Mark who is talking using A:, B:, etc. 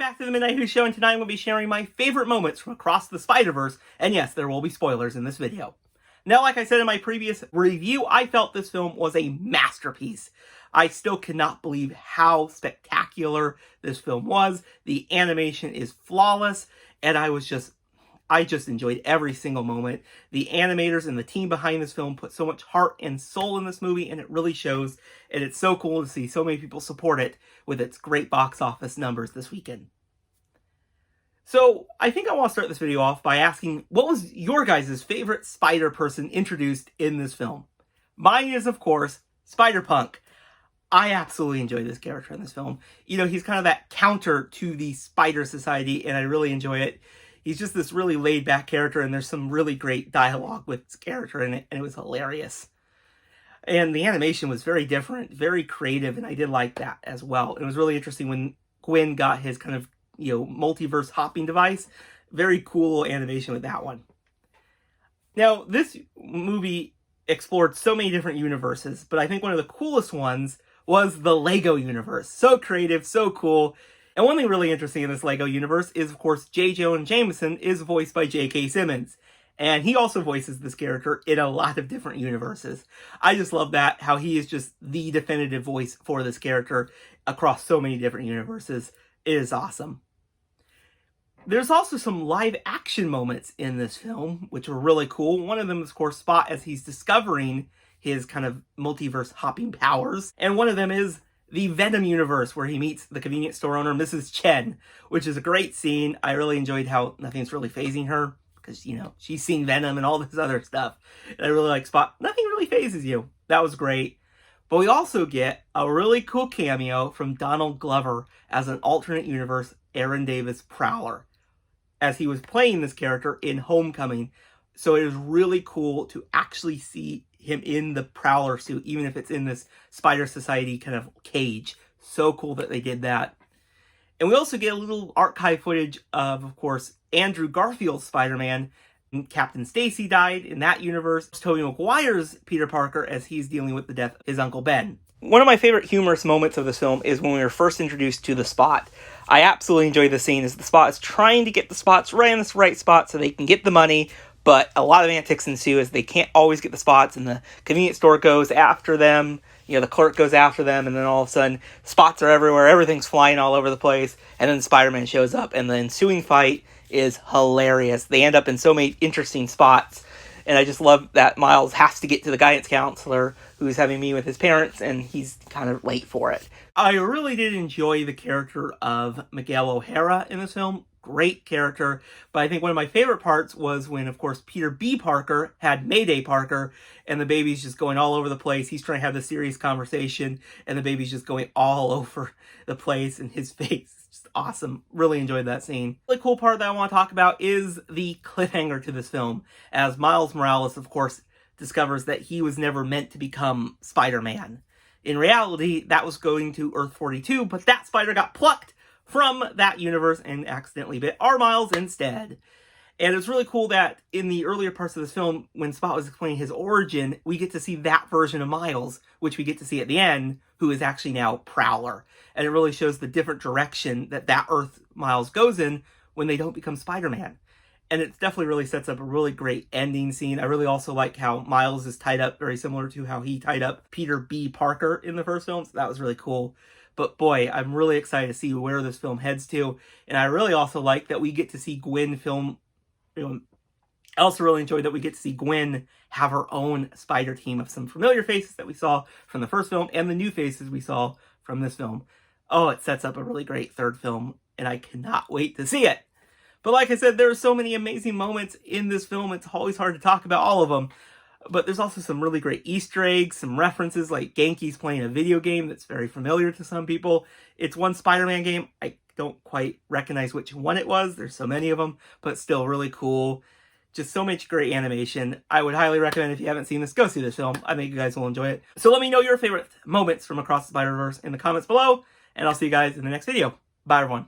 A: back to the Midnight Who Show, and tonight I'm going to be sharing my favorite moments from Across the Spider-Verse, and yes, there will be spoilers in this video. Now, like I said in my previous review, I felt this film was a masterpiece. I still cannot believe how spectacular this film was. The animation is flawless, and I just enjoyed every single moment. The animators and the team behind this film put so much heart and soul in this movie, and it really shows. And it's so cool to see so many people support it with its great box office numbers this weekend. So I think I want to start this video off by asking, what was your guys' favorite spider person introduced in this film? Mine is, of course, Spider-Punk. I absolutely enjoy this character in this film. You know, he's kind of that counter to the Spider Society, and I really enjoy it. He's just this really laid-back character, and there's some really great dialogue with his character in it, and it was hilarious. And the animation was very different, very creative, and I did like that as well. It was really interesting when Gwen got his kind of, multiverse hopping device. Very cool animation with that one. Now, this movie explored so many different universes, but I think one of the coolest ones was the Lego universe. So creative, so cool. And one thing really interesting in this Lego universe is, of course, J. Jonah Jameson is voiced by J.K. Simmons. And he also voices this character in a lot of different universes. I just love that, how he is just the definitive voice for this character across so many different universes. It is awesome. There's also some live action moments in this film, which were really cool. One of them is, of course, Spot as he's discovering his kind of multiverse hopping powers. And one of them is the Venom universe, where he meets the convenience store owner, Mrs. Chen, which is a great scene. I really enjoyed how nothing's really phasing her, because, she's seen Venom and all this other stuff. And I really like Spot. Nothing really phases you. That was great. But we also get a really cool cameo from Donald Glover as an alternate universe Aaron Davis Prowler, as he was playing this character in Homecoming. So it is really cool to actually see him in the Prowler suit, even if it's in this Spider Society kind of cage. So cool that they did that. And we also get a little archive footage of course, Andrew Garfield's Spider-Man. Captain Stacy died in that universe. Tobey Maguire's Peter Parker as he's dealing with the death of his Uncle Ben. One of my favorite humorous moments of this film is when we were first introduced to the Spot. I absolutely enjoy the scene as the Spot is trying to get the Spots right in the right spot so they can get the money, but a lot of antics ensue as they can't always get the Spots, and the convenience store goes after them. The clerk goes after them, and then all of a sudden, Spots are everywhere, everything's flying all over the place, and then Spider-Man shows up, and the ensuing fight is hilarious. They end up in so many interesting spots, and I just love that Miles has to get to the guidance counselor who's having me with his parents, and he's kind of late for it. I really did enjoy the character of Miguel O'Hara in this film. Great character, but I think one of my favorite parts was when, of course, Peter B. Parker had Mayday Parker, and the baby's just going all over the place. He's trying to have the serious conversation, and the baby's just going all over the place, and his face is just awesome. Really enjoyed that scene. The cool part that I want to talk about is the cliffhanger to this film, as Miles Morales, of course, discovers that he was never meant to become Spider-Man. In reality, that was going to Earth 42, but that spider got plucked from that universe and accidentally bit our Miles instead. And it's really cool that in the earlier parts of this film, when Spot was explaining his origin, we get to see that version of Miles, which we get to see at the end, who is actually now Prowler. And it really shows the different direction that Earth Miles goes in when they don't become Spider-Man. And it definitely really sets up a really great ending scene. I really also like how Miles is tied up, very similar to how he tied up Peter B. Parker in the first film. So that was really cool. But boy, I'm really excited to see where this film heads to. And I really also like that we get to see Gwen film. I also really enjoyed that we get to see Gwen have her own spider team of some familiar faces that we saw from the first film and the new faces we saw from this film. Oh, it sets up a really great third film, and I cannot wait to see it. But like I said, there are so many amazing moments in this film. It's always hard to talk about all of them. But there's also some really great Easter eggs, some references, like Genki's playing a video game that's very familiar to some people. It's one Spider-Man game. I don't quite recognize which one it was. There's so many of them, but still really cool. Just so much great animation. I would highly recommend, if you haven't seen this, go see this film. I think you guys will enjoy it. So let me know your favorite moments from Across the Spider-Verse in the comments below, and I'll see you guys in the next video. Bye, everyone.